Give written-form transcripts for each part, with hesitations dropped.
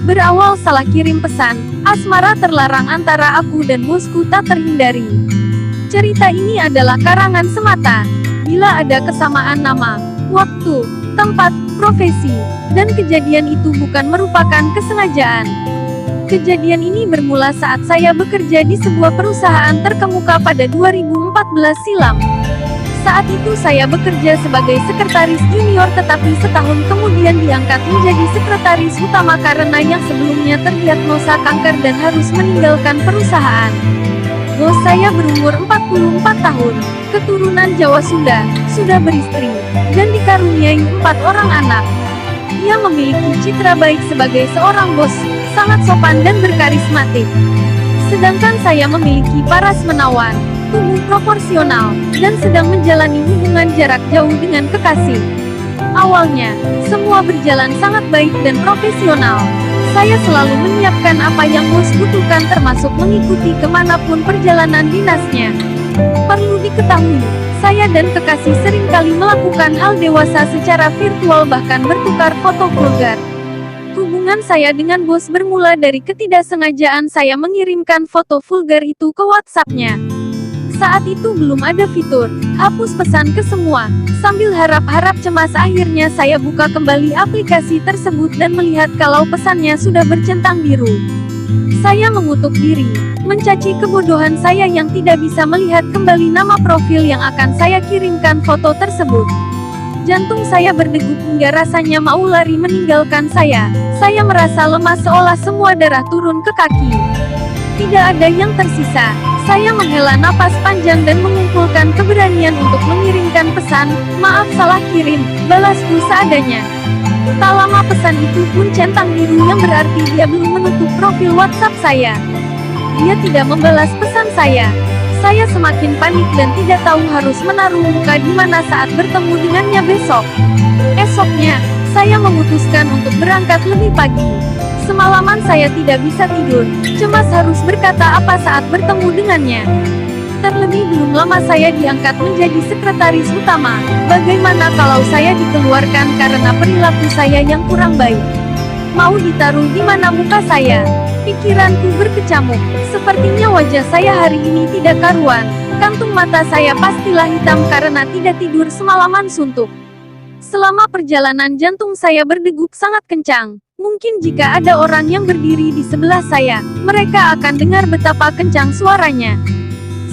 Berawal salah kirim pesan, asmara terlarang antara aku dan bosku tak terhindari. Cerita ini adalah karangan semata. Bila ada kesamaan nama, waktu, tempat, profesi, dan kejadian itu bukan merupakan kesengajaan. Kejadian ini bermula saat saya bekerja di sebuah perusahaan terkemuka pada 2014 silam. Saat itu saya bekerja sebagai sekretaris junior tetapi setahun kemudian diangkat menjadi sekretaris utama karena yang sebelumnya terdiagnosa kanker dan harus meninggalkan perusahaan. Bos saya berumur 44 tahun, keturunan Jawa Sunda, sudah beristri, dan dikaruniai 4 orang anak. Ia memiliki citra baik sebagai seorang bos, sangat sopan dan berkarismatik. Sedangkan saya memiliki paras menawan, tubuh proporsional, dan sedang menjalani hubungan jarak jauh dengan kekasih. Awalnya, semua berjalan sangat baik dan profesional. Saya selalu menyiapkan apa yang bos butuhkan termasuk mengikuti kemanapun perjalanan dinasnya. Perlu diketahui, saya dan kekasih seringkali melakukan hal dewasa secara virtual bahkan bertukar foto vulgar. Hubungan saya dengan bos bermula dari ketidaksengajaan saya mengirimkan foto vulgar itu ke WhatsApp-nya. Saat itu belum ada fitur hapus pesan ke semua. Sambil harap-harap cemas akhirnya saya buka kembali aplikasi tersebut dan melihat kalau pesannya sudah bercentang biru. Saya mengutuk diri, mencaci kebodohan saya yang tidak bisa melihat kembali nama profil yang akan saya kirimkan foto tersebut. Jantung saya berdegup hingga rasanya mau lari meninggalkan saya. Saya merasa lemas seolah semua darah turun ke kaki. Tidak ada yang tersisa. Saya menghela napas panjang dan mengumpulkan keberanian untuk mengirimkan pesan, "Maaf salah kirim, balasku seadanya." Tak lama pesan itu pun centang biru yang berarti dia belum menutup profil WhatsApp saya. Dia tidak membalas pesan saya. Saya semakin panik dan tidak tahu harus menaruh muka di mana saat bertemu dengannya besok. Esoknya, saya memutuskan untuk berangkat lebih pagi. Semalaman saya tidak bisa tidur, cemas harus berkata apa saat bertemu dengannya. Terlebih belum lama saya diangkat menjadi sekretaris utama. Bagaimana kalau saya dikeluarkan karena perilaku saya yang kurang baik? Mau ditaruh di mana muka saya? Pikiranku berkecamuk. Sepertinya wajah saya hari ini tidak karuan. Kantung mata saya pastilah hitam karena tidak tidur semalaman suntuk. Selama perjalanan jantung saya berdegup sangat kencang. Mungkin jika ada orang yang berdiri di sebelah saya, mereka akan dengar betapa kencang suaranya.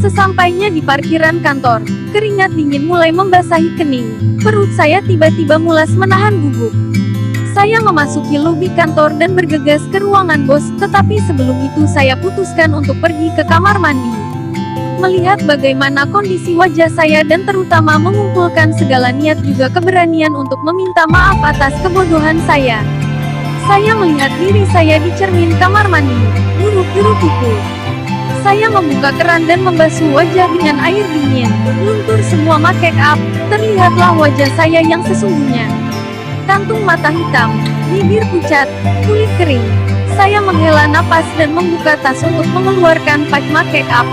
Sesampainya di parkiran kantor, keringat dingin mulai membasahi kening. Perut saya tiba-tiba mulas menahan gugup. Saya memasuki lobi kantor dan bergegas ke ruangan bos, tetapi sebelum itu saya putuskan untuk pergi ke kamar mandi. Melihat bagaimana kondisi wajah saya dan terutama mengumpulkan segala niat juga keberanian untuk meminta maaf atas kebodohan saya. Saya melihat diri saya di cermin kamar mandi. Buru-buru kuku. Saya membuka keran dan membasuh wajah dengan air dingin. Luntur semua make up, terlihatlah wajah saya yang sesungguhnya. Kantung mata hitam, bibir pucat, kulit kering. Saya menghela napas dan membuka tas untuk mengeluarkan pack make up.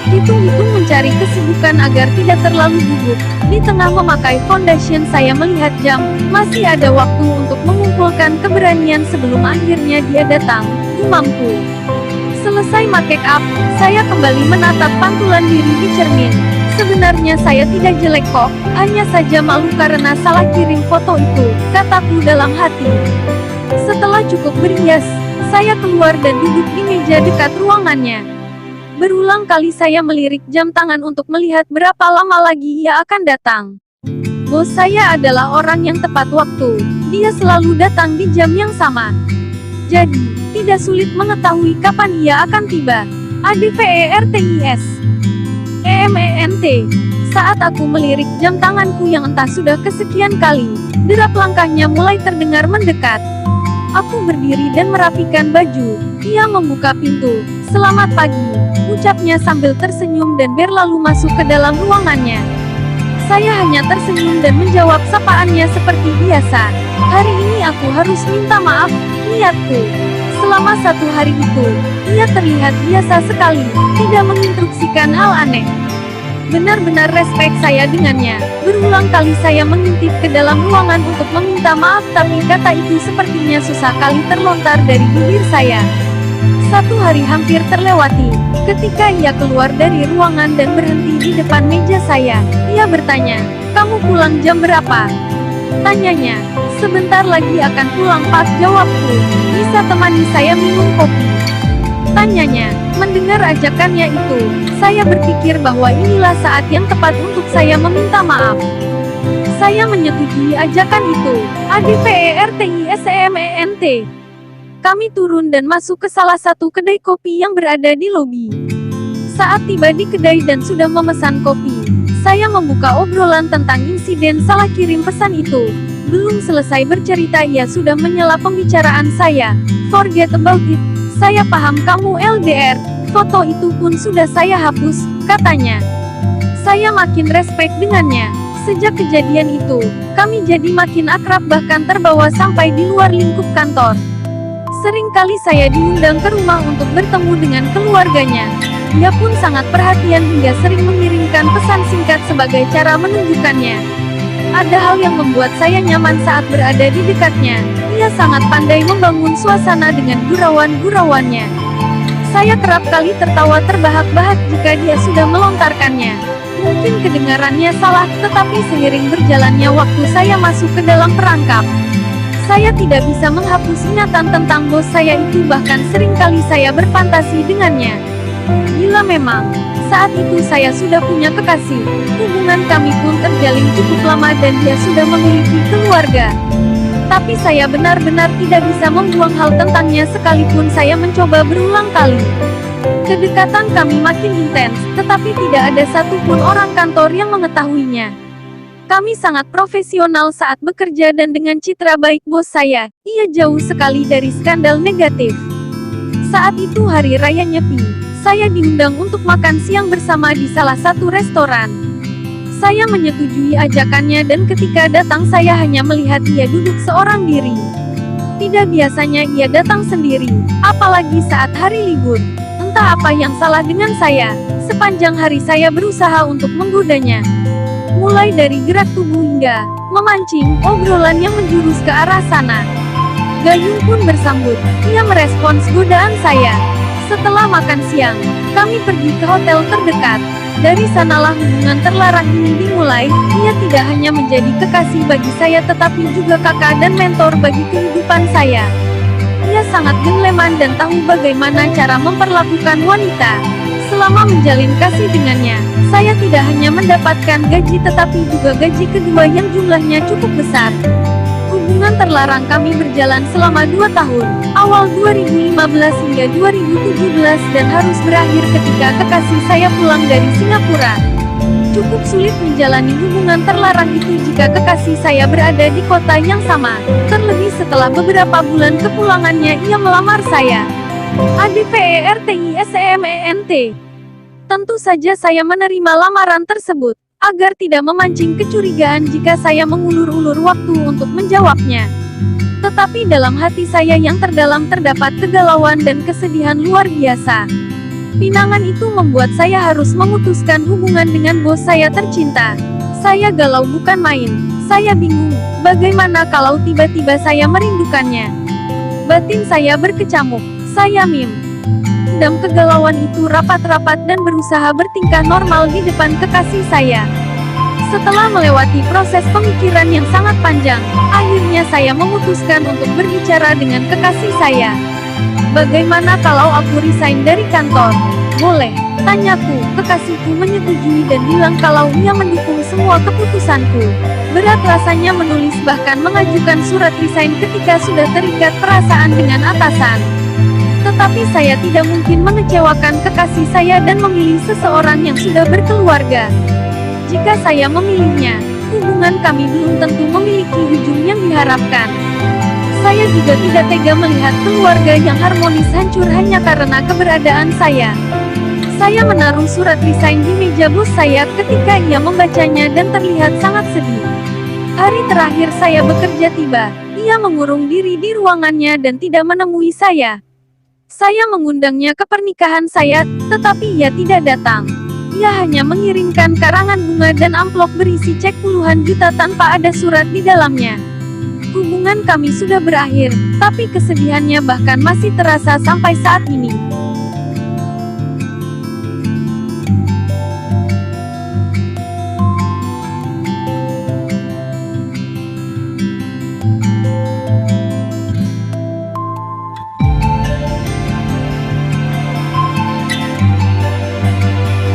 Hitung-hitung mencari kesibukan agar tidak terlalu gugup. Di tengah memakai foundation saya melihat jam, masih ada waktu untuk mengumpulkan keberanian sebelum akhirnya dia datang. Gumamku. Selesai make up, saya kembali menatap pantulan diri di cermin. Sebenarnya saya tidak jelek kok, hanya saja malu karena salah kirim foto itu, kataku dalam hati. Setelah cukup berhias, saya keluar dan duduk di meja dekat ruangannya. Berulang kali saya melirik jam tangan untuk melihat berapa lama lagi ia akan datang. Bos saya adalah orang yang tepat waktu. Dia selalu datang di jam yang sama. Jadi, tidak sulit mengetahui kapan ia akan tiba. ADVERTIS EMENT. Saat aku melirik jam tanganku yang entah sudah kesekian kali, derap langkahnya mulai terdengar mendekat. Aku berdiri dan merapikan baju. Ia membuka pintu. "Selamat pagi," ucapnya sambil tersenyum dan berlalu masuk ke dalam ruangannya. Saya hanya tersenyum dan menjawab sapaannya seperti biasa. "Hari ini aku harus minta maaf, niatku." Selama 1 hari itu, ia terlihat biasa sekali, tidak menginstruksikan hal aneh. Benar-benar respek saya dengannya. Berulang kali saya mengintip ke dalam ruangan untuk meminta maaf, tapi kata itu sepertinya susah kali terlontar dari bibir saya. Satu hari hampir terlewati. Ketika ia keluar dari ruangan dan berhenti di depan meja saya, ia bertanya, "Kamu pulang jam berapa?" Tanyanya. "Sebentar lagi akan pulang, Pak," jawabku. "Bisa temani saya minum kopi?" Tanyanya. Mendengar ajakannya itu, saya berpikir bahwa inilah saat yang tepat untuk saya meminta maaf. Saya menyetujui ajakan itu. ADPERTISEMENT. Kami turun dan masuk ke salah satu kedai kopi yang berada di lobi. Saat tiba di kedai dan sudah memesan kopi, saya membuka obrolan tentang insiden salah kirim pesan itu. Belum selesai bercerita ia sudah menyela pembicaraan saya. "Forget about it. Saya paham kamu LDR. Foto itu pun sudah saya hapus," katanya. Saya makin respek dengannya. Sejak kejadian itu, kami jadi makin akrab bahkan terbawa sampai di luar lingkup kantor. Seringkali saya diundang ke rumah untuk bertemu dengan keluarganya. Dia pun sangat perhatian hingga sering mengirimkan pesan singkat sebagai cara menunjukkannya. Ada hal yang membuat saya nyaman saat berada di dekatnya. Ia sangat pandai membangun suasana dengan gurauan-gurauannya. Saya kerap kali tertawa terbahak-bahak jika dia sudah melontarkannya. Mungkin kedengarannya salah, tetapi seiring berjalannya waktu saya masuk ke dalam perangkap. Saya tidak bisa menghapus ingatan tentang bos saya itu, bahkan seringkali saya berfantasi dengannya. Gila memang. Saat itu saya sudah punya kekasih. Hubungan kami pun terjalin cukup lama dan dia sudah memiliki keluarga. Tapi saya benar-benar tidak bisa membuang hal tentangnya sekalipun saya mencoba berulang kali. Kedekatan kami makin intens, tetapi tidak ada satupun orang kantor yang mengetahuinya. Kami sangat profesional saat bekerja dan dengan citra baik bos saya, ia jauh sekali dari skandal negatif. Saat itu hari raya Nyepi, saya diundang untuk makan siang bersama di salah satu restoran. Saya menyetujui ajakannya dan ketika datang saya hanya melihat ia duduk seorang diri. Tidak biasanya ia datang sendiri, apalagi saat hari libur. Entah apa yang salah dengan saya, sepanjang hari saya berusaha untuk menggodanya. Mulai dari gerak tubuh hingga memancing obrolan yang menjurus ke arah sana. Gayung pun bersambut, ia merespons godaan saya. Setelah makan siang, kami pergi ke hotel terdekat. Dari sanalah hubungan terlarang ini dimulai. Ia tidak hanya menjadi kekasih bagi saya tetapi juga kakak dan mentor bagi kehidupan saya. Ia sangat gentleman dan tahu bagaimana cara memperlakukan wanita. Selama menjalin kasih dengannya, saya tidak hanya mendapatkan gaji tetapi juga gaji kedua yang jumlahnya cukup besar. Hubungan terlarang kami berjalan selama 2 tahun, awal 2015 hingga 2017 dan harus berakhir ketika kekasih saya pulang dari Singapura. Cukup sulit menjalani hubungan terlarang itu jika kekasih saya berada di kota yang sama, terlebih setelah beberapa bulan kepulangannya ia melamar saya. ADPERTISEMENT. Tentu saja saya menerima lamaran tersebut, agar tidak memancing kecurigaan jika saya mengulur-ulur waktu untuk menjawabnya. Tetapi dalam hati saya yang terdalam terdapat kegalauan dan kesedihan luar biasa. Pinangan itu membuat saya harus memutuskan hubungan dengan bos saya tercinta. Saya galau bukan main. Saya bingung, bagaimana kalau tiba-tiba saya merindukannya. Batin saya berkecamuk. Saya dalam kegalauan itu rapat-rapat dan berusaha bertingkah normal di depan kekasih saya. Setelah melewati proses pemikiran yang sangat panjang, akhirnya saya memutuskan untuk berbicara dengan kekasih saya. "Bagaimana kalau aku resign dari kantor?" "Boleh," tanyaku. Kekasihku menyetujui dan bilang kalau ia mendukung semua keputusanku. Berat rasanya menulis bahkan mengajukan surat resign ketika sudah terikat perasaan dengan atasan. Tetapi saya tidak mungkin mengecewakan kekasih saya dan memilih seseorang yang sudah berkeluarga. Jika saya memilihnya, hubungan kami belum tentu memiliki ujung yang diharapkan. Saya juga tidak tega melihat keluarga yang harmonis hancur hanya karena keberadaan saya. Saya menaruh surat resign di meja bos saya ketika ia membacanya dan terlihat sangat sedih. Hari terakhir saya bekerja tiba, ia mengurung diri di ruangannya dan tidak menemui saya. Saya mengundangnya ke pernikahan saya, tetapi ia tidak datang. Ia hanya mengirimkan karangan bunga dan amplop berisi cek puluhan juta tanpa ada surat di dalamnya. Hubungan kami sudah berakhir, tapi kesedihannya bahkan masih terasa sampai saat ini.